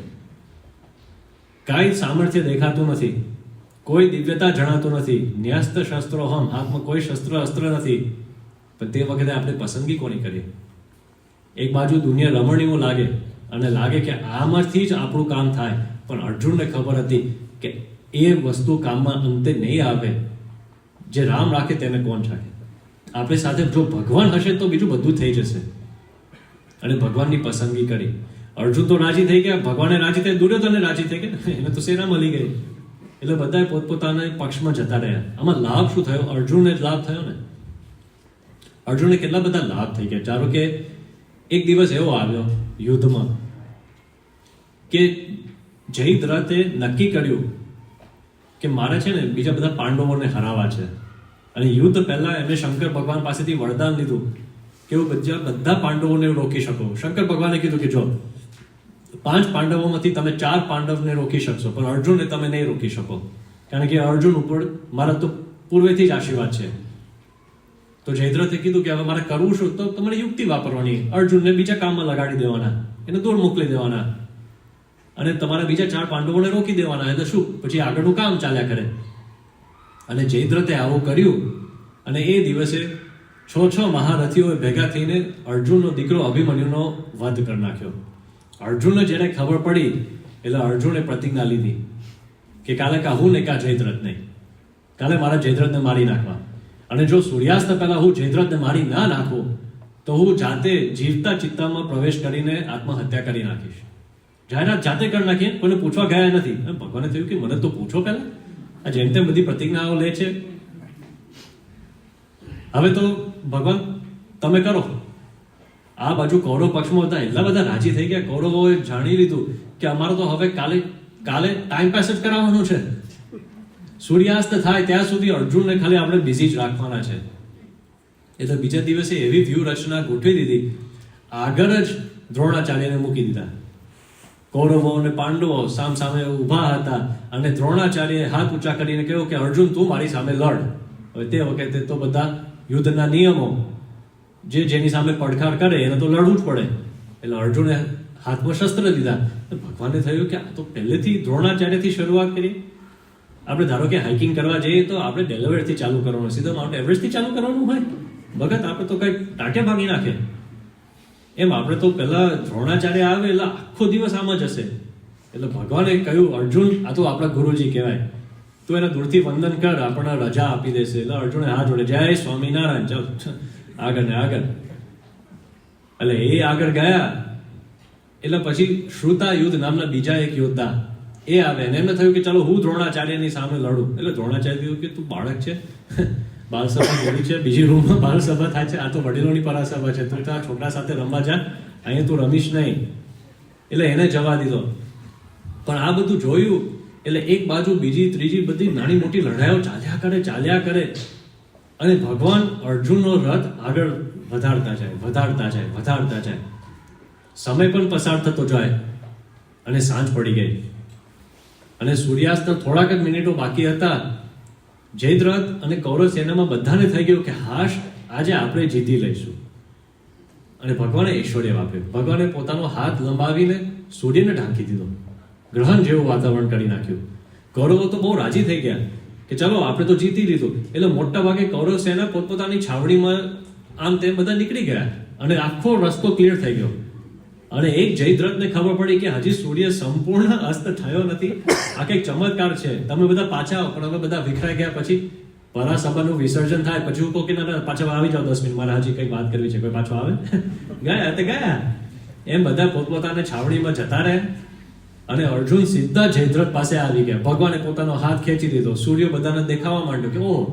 S1: કાંઈ સામર્થ્ય દેખાતું નથી, કોઈ દિવ્યતા જણાતું નથી. ન્યસ્ત શસ્ત્રો હમ, હાથમાં કોઈ શસ્ત્ર અસ્ત્ર નથી. પણ તે વખતે આપણે પસંદગી કોની કરીએ? એક બાજુ દુનિયા રમણીયું લાગે અને લાગે કે આમાંથી જ આપણું કામ થાય, પણ અર્જુનને ખબર હતી કે એ વસ્તુ કામમાં અંતે નહીં આવે. જે રામ રાખે તેને કોણ રાખે? આપણી સાથે જો ભગવાન હશે તો બીજું બધું થઈ જશે. અને ભગવાનની પસંદગી કરી. અર્જુન તો રાજી થઈ ગયા, ભગવાને રાજી થઈ, દુર્યોધને રાજી થઈ ગયા, એને તો સેના મળી ગઈ. એટલે બધા પોતપોતાના પક્ષમાં જતા રહ્યા. આમાં લાભ શું થયો? અર્જુનને જ લાભ થયો ને. અર્જુનને કેટલા બધા લાભ થઈ ગયા. ધારો કે એક દિવસ એવો આવ્યો યુદ્ધમાં કે જયદ્રથે નક્કી કર્યું કે મારે છે ને બીજા બધા પાંડવોને હરાવવા છે, અને યુદ્ધ પહેલા એમને શંકર ભગવાન પાસેથી વરદાન લીધું કે હું બધા પાંડવોને રોકી શકો. શંકર ભગવાને કીધું કે જો 5 પાંડવોમાંથી તમે 4 પાંડવને રોકી શકશો, પણ અર્જુનને તમે નહીં રોકી શકો, કારણ કે અર્જુન ઉપર મારા તો પૂર્વેથી જ આશીર્વાદ છે. તો જયદ્રથે કીધું કે હવે મારે કરવું શું? તો તમારે યુક્તિ વાપરવાની, અર્જુનને બીજા કામમાં લગાડી દેવાના, એને દૂર મોકલી દેવાના, અને તમારા બીજા 4 પાંડવોને રોકી દેવાના. એટલે શું? પછી આગળનું કામ ચાલ્યા કરે. અને જયદ્રથે આવું કર્યું, અને એ દિવસે 6 મહારથીઓએ ભેગા થઈને અર્જુનનો દીકરો અભિમન્યુનો વધ કરી નાખ્યો. અર્જુનને જ્યારે ખબર પડી એટલે અર્જુને પ્રતિજ્ઞા લીધી કે કાલે હું ને કા જયદ્રથ નહીં, કાલે મારા જયદ્રથને મારી નાખવા, અને જો સૂર્યાસ્ત પહેલા હું જયદ્રથને મારી ના નાખું તો હું જાતે જીવતા ચિત્તામાં પ્રવેશ કરીને આત્મહત્યા કરી નાખીશ. જાહેરાત જાતે કરી નાખી, કોઈને પૂછવા ગયા નથી. ભગવાને થયું કે મને તો પૂછો પહેલા, આ જેમ તેમ બધી પ્રતિજ્ઞાઓ લે છે. હવે તો ભગવાન તમે કરો. આ બાજુ કૌરવ પક્ષમાં હતા, એટલા બધા રાજી થઈ ગયા. કૌરવોએ જાણી લીધું કે અમારો તો હવે કાલે ટાઈમ પાસ જ કરાવવાનું છે. સૂર્યાસ્ત થાય ત્યાં સુધી અર્જુનને ખાલી આપણે બિઝી જ રાખવાના છે. એટલે બીજા દિવસે એવી વ્યૂહ રચના ગોઠવી દીધી, આગળ જ દ્રોણાચાર્યને મૂકી દીધા કૌરવો અને પાંડવો સામ સામે ઊભા હતા અને દ્રોણાચાર્યએ હાથ ઊંચા કરીને કહ્યું કે અર્જુન તું મારી સામે લડ. હવે તે વખતે તો બધા યુદ્ધના નિયમો, જેની સામે પડકાર કરે એને તો લડવું જ પડે. એટલે અર્જુને હાથમાં શસ્ત્ર લીધા. ભગવાને થયું કે આ તો પહેલેથી દ્રોણાચાર્યથી શરૂઆત કરીએ. આપણે ધારો કે હાઇકિંગ કરવા જઈએ તો આપણે ડેલાવેરથી ચાલુ કરવાનું, સીધા માઉન્ટ એવરેસ્ટથી ચાલુ કરવાનું હોય. ભગત આપણે તો કંઈક ટાંટિયા ભાગી નાખે. એમ આપણે તો પહેલા દ્રોણાચાર્ય આવે એટલે આખો દિવસ આમ જ હશે. એટલે ભગવાને કહ્યું અર્જુન આ તો આપણા ગુરુજી કહેવાય, તું એને દૂરથી વંદન કર, આપણને રજા આપી દેશે. એટલે અર્જુને હાથ જોડે જય સ્વામિનારાયણ, ચાલ આગળ ને આગળ. એટલે એ આગળ ગયા. એટલે પછી શ્રુતા યુદ્ધ નામના બીજા એક યોદ્ધા એ આવે અને એમને થયું કે ચલો હું દ્રોણાચાર્યની સામે લડું. એટલે દ્રોણાચાર્ય કહ્યું કે તું બાળક છે, બાલસભા બોલી છે, બીજી રૂમમાં બાલસભા થાય છે, આ તો વડીલોની પરાસભા છે, તું તારા છોકરા સાથે રમવા જા, અહીંયા તું રમીશ નહીં. એટલે એને જવા દીધો. પણ આ બધું જોયું એટલે એક બાજુ બીજી ત્રીજી બધી નાની મોટી લડાઈઓ ચાલ્યા કરે અને ભગવાન અર્જુનનો રથ આગળ વધારતા જાય. સમય પણ પસાર થતો જાય અને સાંજ પડી ગઈ અને સૂર્યાસ્તના થોડાક જ મિનિટો બાકી હતા. જયદ્રથ અને કૌરવ સેનામાં બધાને થઈ ગયું કે હાશ આજે આપણે જીતી લઈશું. અને ભગવાને ઐશ્વર્ય આપ્યું. ભગવાને પોતાનો હાથ લંબાવીને સૂર્યને ઢાંકી દીધો, ગ્રહણ જેવું વાતાવરણ કરી નાખ્યું. કૌરવો તો બહુ રાજી થઈ ગયા કે ચલો આપણે તો જીતી લીધું. એટલે મોટા ભાગે કૌરવ સેના પોતપોતાની છાવણીમાં આમ તેમ બધા નીકળી ગયા અને આખો રસ્તો ક્લિયર થઈ ગયો. અને એક જયદ્રથને ખબર પડી કે હજી સૂર્ય સંપૂર્ણ અસ્ત થયો નથી, આ કંઈક ચમત્કાર છે, તમે બધા પાછા આવો. પણ હવે બધા વિખરાઈ ગયા. પછી પરાસભાનું વિસર્જન થાય પછી હું કહું કે ના પાછા આવી જાઓ 10 મિનિટ, મારે હજી કંઈક વાત કરવી છે, કોઈ પાછો આવે. ગયા એમ બધા પોતપોતાને છાવણીમાં જતા રહે. અને અર્જુન સીધા જયદ્રથ પાસે આવી ગયા. ભગવાને પોતાનો હાથ ખેંચી દીધો. સૂર્ય બધાને દેખાવા માંડ્યો કે ઓહ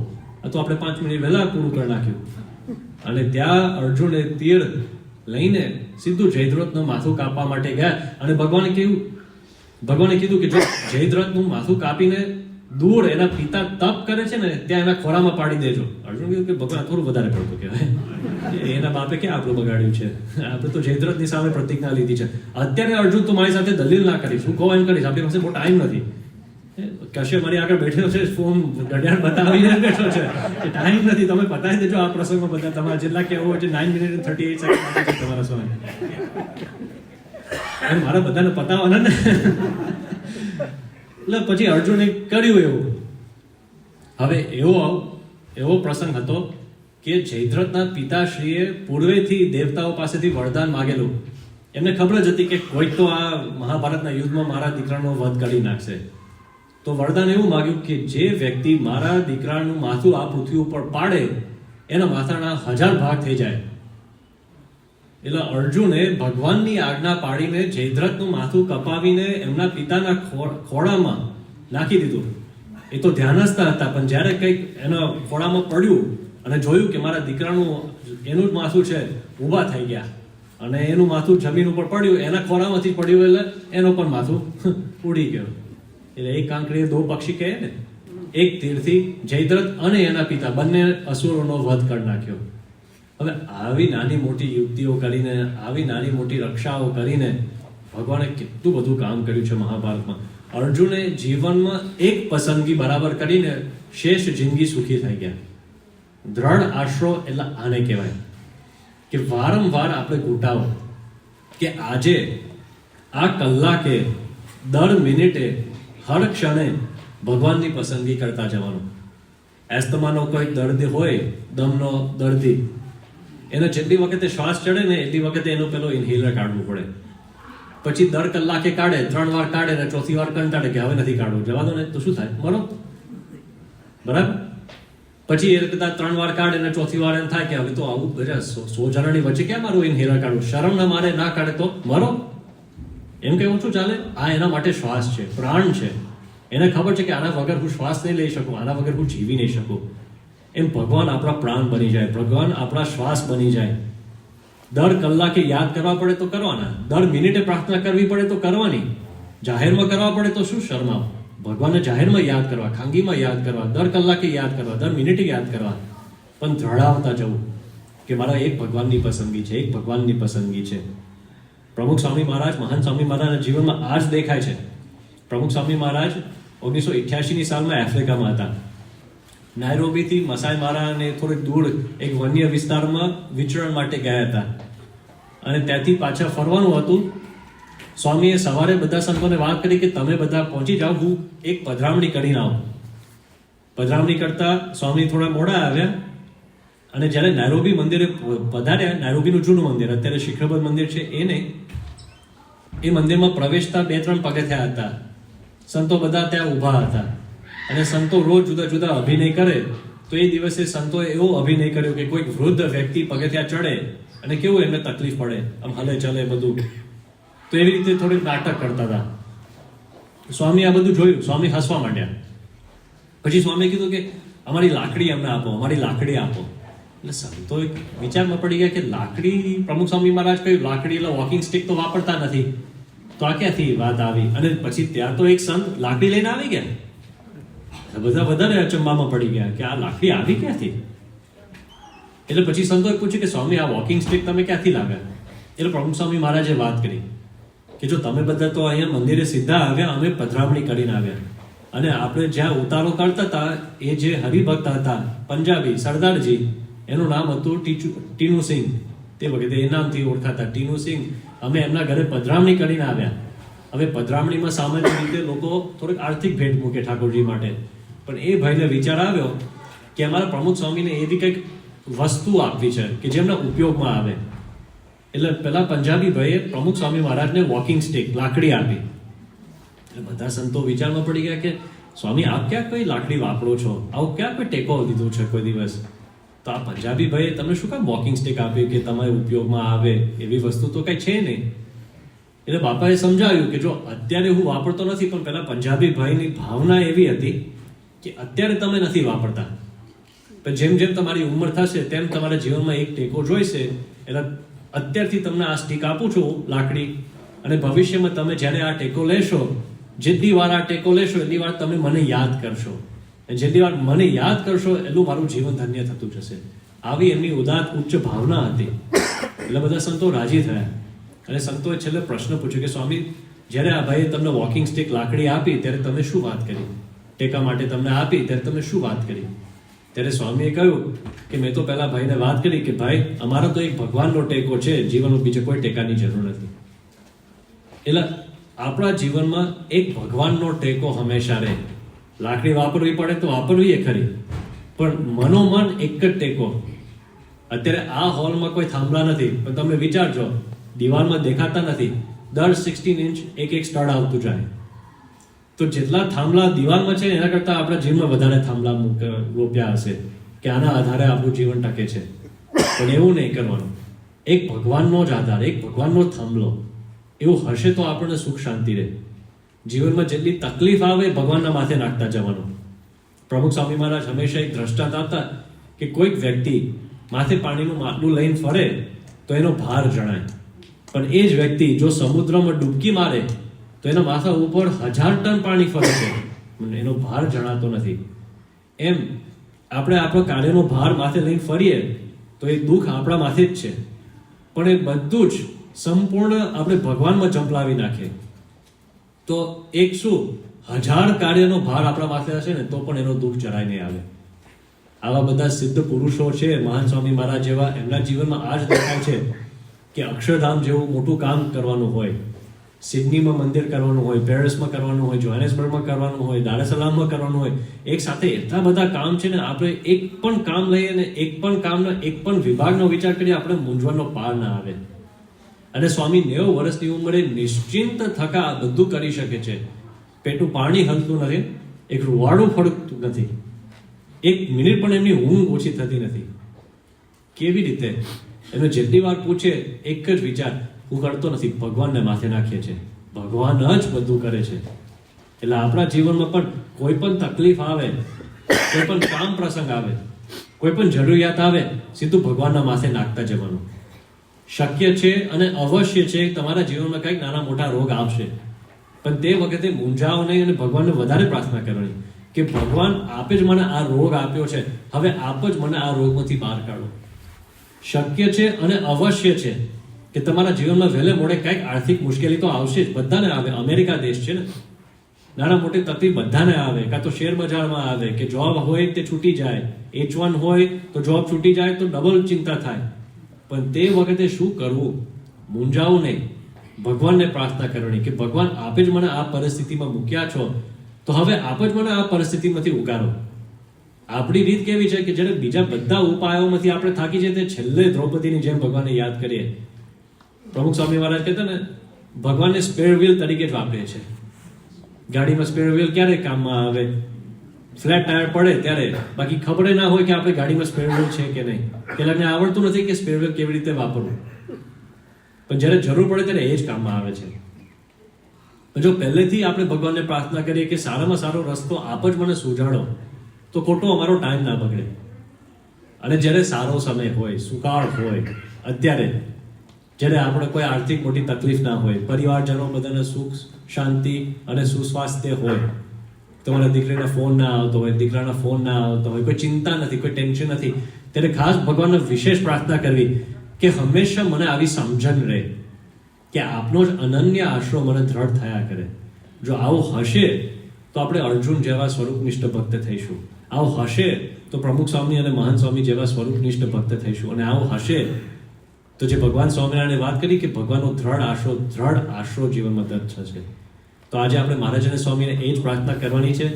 S1: આ તો આપણે 5 મિનિટ વહેલા પૂરું કરી નાખ્યું. અને ત્યાં અર્જુને તીર લઈને સીધું જયદ્રથનું માથું કાપવા માટે ગયા. અને ભગવાને કીધું કે જો જયદ્રથનું માથું કાપીને દૂર એના પિતા તપ કરે છે ને ત્યાં એના ખોરામાં પાડી દેજો. અર્જુન કીધું કે ભગવાન થોડું વધારે પડતું કહેવાય, એના બાપે ક્યાં આપણું બગાડ્યું છે, આપણે તો જયદ્રથની સામે પ્રતિજ્ઞા લીધી છે. અત્યારે અર્જુન તો મારી સાથે દલીલ ના કરીશ, હું કહું એમ કરીશ, આપણી પાસે બહુ ટાઈમ નથી. કશે મારી આગળ બેઠેલો છે, ફોન ઘડિયાળ બતાવીને બેઠો છે, ટાઈમ નથી, તમે બતાવી દેજો આ પ્રસંગમાં બધા તમારે જેટલા કેવું હોય છે. 9 મિનિટ 38 સેકન્ડ તમારા સમય મારા બધાને પતાવવાના ને. એટલે પછી અર્જુને કર્યું એવું. હવે એવો પ્રસંગ હતો કે જયદ્રથના પિતાશ્રીએ પૂર્વેથી દેવતાઓ પાસેથી વરદાન માગેલું. એમને ખબર જ હતી કે કોઈક તો આ મહાભારતના યુદ્ધમાં મારા દીકરાનો વધ કરી નાખશે. તો વરદાન એવું માગ્યું કે જે વ્યક્તિ મારા દીકરાનું માથું આ પૃથ્વી ઉપર પાડે એના માથાના 1000 ભાગ થઈ જાય. એટલે અર્જુને ભગવાનની આજ્ઞા પાડીને જયદ્રથનું માથું કપાવીને એમના પિતાના ખોળામાં નાખી દીધું. એ તો ધ્યાનસ્થ હતા, પણ જ્યારે કંઈક એના ખોળામાં પડ્યું અને જોયું કે મારા દીકરાનું એનું જ માથું છે, ઊભા થઈ ગયા અને એનું માથું જમીન ઉપર પડ્યું, એના ખોળામાંથી પડ્યું એટલે એનું પણ માથું ઉડી ગયું. એટલે એક કાંકરીએ 2 પક્ષી કહે ને, એક તીરથી જયદ્રથ અને એના પિતા બંને અસુરોનો વધ કરી નાખ્યો. હવે આવી નાની મોટી યુક્તિઓ કરીને, આવી નાની મોટી રક્ષાઓ કરીને ભગવાને કેટલું બધું કામ કર્યું છે મહાભારતમાં. અર્જુને જીવનમાં એક પસંદગી બરાબર કરીને શેષ જિંદગી સુખી થઈ ગયા. દ્રઢ આશરો એટલે આને કહેવાય કે વારંવાર આપણે ઘૂંટાવો કે આજે આ કલાકે દર મિનિટે હર ક્ષણે ભગવાનની પસંદગી કરતા જવાનું. એસ્તમાનો કોઈ દર્દી હોય, દમનો દર્દી, એને જેટલી વખતે શ્વાસ ચડે ને એટલી વખતે એનો પેલો ઇન્હેલર કાઢવું પડે. પછી દર કલાકે કાઢે, 3 વાર કાઢે ને ચોથી વાર કંટાળે કે હવે નથી કાઢવું, જવા દો ને, તો શું થાય, મરો. બરાબર. પછી એ રીતે 3 વાર કાઢે ને ચોથી વાર એમ થાય કે હવે તો આવું 100 જણાની વચ્ચે ક્યાં મારું ઇન્હેલર કાઢવું, શરમ ના મારે ના કાઢે તો મરો. એમ કેવું શું ચાલે? આ એના માટે શ્વાસ છે, પ્રાણ છે. એને ખબર છે કે આના વગર હું શ્વાસ નહીં લઈ શકું, આના વગર હું જીવી નહીં શકું. એમ ભગવાન આપણા પ્રાણ બની જાય, ભગવાન આપણા શ્વાસ બની જાય. દર કલાકે યાદ કરવા પડે તો કરવાના, દર મિનિટે પ્રાર્થના કરવી પડે તો કરવાની, જાહેરમાં કરવા પડે તો શું શરમાવ. ભગવાનને જાહેરમાં યાદ કરવા, ખાનગીમાં યાદ કરવા, દર કલાકે યાદ કરવા, દર મિનિટે યાદ કરવા, પણ ધડાવતા જવું કે મારા એક ભગવાનની પસંદગી છે, એક ભગવાનની પસંદગી છે. પ્રમુખ સ્વામી મહારાજ, મહાન સ્વામી મહારાજના જીવનમાં આ જ દેખાય છે. પ્રમુખ સ્વામી મહારાજ 1988ની સાલમાં આફ્રિકામાં હતા. નાયરોબીથી મસાઈ મારાને થોડીક દૂર એક વન્ય વિસ્તારમાં વિચરણ માટે ગયા હતા અને ત્યાંથી પાછા ફરવાનું હતું. સ્વામીએ સવારે બધા સંતોને વાત કરી કે તમે બધા પહોંચી જાઓ, હું એક પધરામણી કરીને આવું. પધરામણી કરતા સ્વામી થોડા મોડા આવ્યા અને જ્યારે નાયરોબી મંદિરે પધાર્યા, નાયરોબીનું જૂનું મંદિર, અત્યારે શિખરબદ્ધ મંદિર છે એ નહીં, એ મંદિરમાં પ્રવેશતા 2-3 પગથિયાં હતા. સંતો બધા ત્યાં ઊભા હતા અને સંતો રોજ જુદા જુદા અભિનય કરે. તો એ દિવસે સંતોએ એવો અભિનય કર્યો કે કોઈક વૃદ્ધ વ્યક્તિ પગથિયાં ચડે અને કેવું એમને તકલીફ પડે, આમ હલે ચલે બધું. તો એવી રીતે થોડીક નાટક કરતા હતા. સ્વામી આ બધું જોયું, સ્વામી હસવા માંડ્યા. પછી સ્વામીએ કીધું કે અમારી લાકડી અમને આપો, અમારી લાકડી આપો. એટલે સંતો વિચારમાં પડી ગયા કે લાકડી, પ્રમુખ સ્વામી મહારાજ કહ્યું લાકડી એટલે વોકિંગ સ્ટિક તો વાપરતા નથી, તો આ ક્યાંથી વાત આવી? અને પછી ત્યાં તો એક સંત લાકડી લઈને આવી ગયા. બધા વધારે અચંબામાં પડી ગયા કે આ લાકડી આવી ક્યાંથી. એટલે પછી સંતોએ પૂછ્યું કે સ્વામી આ વોકિંગ સ્ટિક તમે ક્યાંથી લાવ્યા? એટલે પ્રમુખ સ્વામી મહારાજે વાત કરી કે જો તમે બધા તો અહીંયા મંદિરે સીધા આવ્યા, અમે પધરામણી કરીને આવ્યા અને આપણે જ્યાં ઉતારો કરતા હતા એ જે હરિભક્ત હતા પંજાબી સરદારજી, એનું નામ હતું ટીનુ સિંહ. તે વખતે એ નામથી ઓળખાતા ટીનુ સિંહ. અમે એમના ઘરે પધરામણી કરીને આવ્યા. હવે પધરામણીમાં સામાન્ય રીતે લોકો થોડીક આર્થિક ભેટ મૂકે ઠાકોરજી માટે, પણ એ ભાઈને વિચાર આવ્યો કે અમારા પ્રમુખ સ્વામીને એવી કંઈક વસ્તુ આપવી છે કે જેમના ઉપયોગમાં આવે. એટલે પેલા પંજાબી ભાઈએ પ્રમુખ સ્વામી મહારાજને વોકિંગ સ્ટિક, લાકડી આપી. એટલે બધા સંતો વિચારમાં પડી ગયા કે સ્વામી આપ ક્યાં કોઈ લાકડી વાપરો છો, આવું ક્યાં કોઈ ટેકો લીધું છે કોઈ દિવસ? તો આ પંજાબી ભાઈએ તમને શું કામ વોકિંગ સ્ટિક આપી કે તમારે ઉપયોગમાં આવે? એવી વસ્તુ તો કઈ છે નહીં. એટલે બાપાએ સમજાવ્યું કે જો અત્યારે હું વાપરતો નથી, પણ પેલા પંજાબી ભાઈની ભાવના એવી હતી કે અત્યારે તમે નથી વાપરતા, પણ જેમ જેમ તમારી ઉંમર થશે તેમ તમારા જીવનમાં એક ટેકો જોઈશે, એટલે અત્યારથી તમને આ સ્ટીક આપું છું લાકડી, અને ભવિષ્યમાં તમે જ્યારે આ ટેકો લેશો, જેટલી વાર આ ટેકો લેશો એટલી વાર તમે મને યાદ કરશો, અને જેટલી વાર મને યાદ કરશો એટલું મારું જીવન ધન્ય થતું જશે. આવી એમની ઉદાત્ત ઉચ્ચ ભાવના હતી. એટલે બધા સંતો રાજી થયા અને સંતોએ છેલ્લે પ્રશ્ન પૂછ્યો કે સ્વામી જ્યારે આ ભાઈએ તમને વોકિંગ સ્ટિક લાકડી આપી ત્યારે તમે શું વાત કરી? ટેકા માટે તમને આપી ત્યારે તમે શું વાત કરી? ત્યારે સ્વામીએ કહ્યું કે મેં તો પહેલા ભાઈને વાત કરી કે ભાઈ અમારો તો એક ભગવાનનો ટેકો છે, જીવનમાં બીજે કોઈ ટેકાની જરૂર નથી. એટલે આપણા જીવનમાં એક ભગવાનનો ટેકો હંમેશા રહે. લાકડી વાપરવી પડે તો વાપરવી ખરી, પણ મનોમન એક જ ટેકો. અત્યારે આ હોલમાં કોઈ થાંભલા નથી, પણ તમે વિચારજો દિવાલમાં દેખાતા નથી, દર 16 ઇંચ એક સ્ટડ આવતું જાય. તો જેટલા થાંભલા દિવાલમાં છે એના કરતા આપણા જીવનમાં વધારે થાંભલા રોપ્યા હશે કે આના આધારે આપણું જીવન ટકે છે. પણ એવું નહીં કરવાનું. એક ભગવાનનો જ આધાર, એક ભગવાનનો થાંભલો એવું હશે તો આપણને સુખ શાંતિ રહે. જીવનમાં જેટલી તકલીફ આવે ભગવાનના માથે નાખતા જવાનું. પ્રમુખ સ્વામી મહારાજ હંમેશા એક દ્રષ્ટાંત આપતા કે કોઈક વ્યક્તિ માથે પાણીનું માટલું લઈને ફરે તો એનો ભાર જણાય, પણ એ જ વ્યક્તિ જો સમુદ્રમાં ડૂબકી મારે તો એના માથા ઉપર 1000 ટન પાણી ફરે છે, એનો ભાર જણાતો નથી. એમ આપણે આપણો કાર્યનો ભાર માથે લઈને ફરીએ તો એ દુઃખ આપણા માથે જ છે, પણ એ બધું જ સંપૂર્ણ આપણે ભગવાનમાં ઝંપલાવી નાખીએ તો એક શું 1000 કાર્યનો ભાર આપણા માથે હશે ને તો પણ એનો દુઃખ જરાય નહીં આવે. આવા બધા સિદ્ધ પુરુષો છે, મહાન સ્વામી મહારાજ જેવા, એમના જીવનમાં આ જ દેખાય છે કે અક્ષરધામ જેવું મોટું કામ કરવાનું હોય, સિડનીમાં મંદિર કરવાનું હોય, પેરિસમાં કરવાનું હોય, જોહાનિસબર્ગમાં કરવાનું હોય, દાર es salaamમાં કરવાનું હોય, એક સાથે એટલા બધા કામ છે ને આપણે એક પણ કામ લઈએ ને એક પણ કામનો એક પણ વિભાગનો વિચાર કરીએ આપણે મૂંઝવણનો પાર ના આવે. અને સ્વામી 90 વર્ષની ઉંમરે નિશ્ચિંત થકા આ બધું કરી શકે છે. પેટનું પાણી હલતું નથી, એક રૂવાડું ફરતું નથી, એક મિનિટ પણ એમની ઊંઘ ઓછી થતી નથી. કેવી રીતે? એનો જેટલી વાર પૂછે એક જ વિચાર, હું કરતો નથી, ભગવાનને માથે નાખીએ છે, ભગવાન જ બધું કરે છે. એટલે આપણા જીવનમાં પણ કોઈ પણ તકલીફ આવે, કોઈ પણ કામ પ્રસંગ આવે, કોઈ પણ જરૂરિયાત આવે, સીધું ભગવાનના માથે નાખતા જવાનું. શક્ય છે અને અવશ્ય છે તમારા જીવનમાં કંઈક નાના મોટા રોગ આવશે, પણ તે વખતે મૂંઝાઓ નહીં અને ભગવાનને વધારે પ્રાર્થના કરવાની કે ભગવાન આપે જ મને આ રોગ આપ્યો છે, હવે આપ જ મને આ રોગમાંથી બહાર કાઢો. શક્ય છે અને અવશ્ય છે કે તમારા જીવનમાં વહેલે મોડે કંઈક આર્થિક મુશ્કેલી તો આવશે જ, બધાને આવે. અમેરિકા દેશ છે ને, નાના મોટી તકલીફ બધાને આવે. કાં તો શેર બજારમાં આવે, કે જોબ હોય તે છૂટી જાય, H1 હોય તો જોબ છૂટી જાય તો ડબલ ચિંતા થાય. પણ તે વખતે શું કરવું? મૂંઝાવું નહીં, ભગવાનને પ્રાર્થના કરવાની કે ભગવાન આપે જ મને આ પરિસ્થિતિમાં મૂક્યા છો, તો હવે આપ જ મને આ પરિસ્થિતિમાંથી ઉગારો. આપણી રીત કેવી છે કે જ્યારે બીજા બધા ઉપાયોમાંથી આપણે થાકી જઈએ તે છેલ્લે દ્રૌપદીની જેમ ભગવાનને યાદ કરીએ. પ્રમુખ સ્વામી મહારાજ કહેતા ને, ભગવાનને સ્પેર વ્હીલ તરીકે જ વાપરે છે. ગાડીમાં સ્પેર વ્હીલ ક્યારે કામમાં આવે? ફ્લેટ ટાયર પડે ત્યારે. બાકી ખબર ના હોય કે આપણે ગાડીમાં સ્પેર વ્હીલ છે કે નહીં. કેટલાકને આવડતું નથી કે સ્પેર વ્હીલ કેવી રીતે વાપરવું, પણ જ્યારે જરૂર પડે ત્યારે એ જ કામમાં આવે છે. જો પહેલેથી આપણે ભગવાનને પ્રાર્થના કરીએ કે સારામાં સારો રસ્તો આપ જ મને સુજાડો, તો ખોટો અમારો ટાઈમ ના બગડે. અને જ્યારે સારો સમય હોય, સુકાળ હોય, અત્યારે જ્યારે આપણે કોઈ આર્થિક મોટી તકલીફ ના હોય, પરિવારજનો બધાને સુખ શાંતિ અને સુસ્વાસ્થ્ય હોય, તમારા દીકરીને ફોન ના આવતો હોય, દીકરાના ફોન ના આવતો હોય, કોઈ ચિંતા નથી, કોઈ ટેન્શન નથી, ત્યારે ખાસ ભગવાનને વિશેષ પ્રાર્થના કરવી કે હંમેશા મને આવી સમજણ રહે કે આપનો જ અનન્ય આશરો મને દ્રઢ થયા કરે. જો આવું હશે તો આપણે અર્જુન જેવા સ્વરૂપનિષ્ઠ ભક્ત થઈશું. આવું હશે તો પ્રમુખ સ્વામી અને મહાન સ્વામી જેવા સ્વરૂપનિષ્ઠ ભક્ત થઈશું. અને આવું હશે તો જે ભગવાન સ્વામિનારાયણે વાત કરી કે ભગવાનનો દ્રઢ આશરો જીવનમાં દત્ત થશે. તો આજે આપણે મહારાજ અને સ્વામીને એ જ પ્રાર્થના કરવાની છે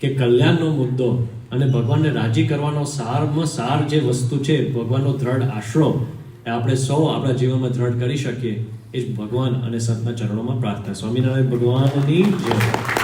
S1: કે કલ્યાણનો મુદ્દો અને ભગવાનને રાજી કરવાનો સારમાં સાર જે વસ્તુ છે, ભગવાનનો દ્રઢ આશરો, એ આપણે સૌ આપણા જીવનમાં દ્રઢ કરી શકીએ. એ જ ભગવાન અને સંતના ચરણોમાં પ્રાર્થના. સ્વામિનારાયણ ભગવાનની જય.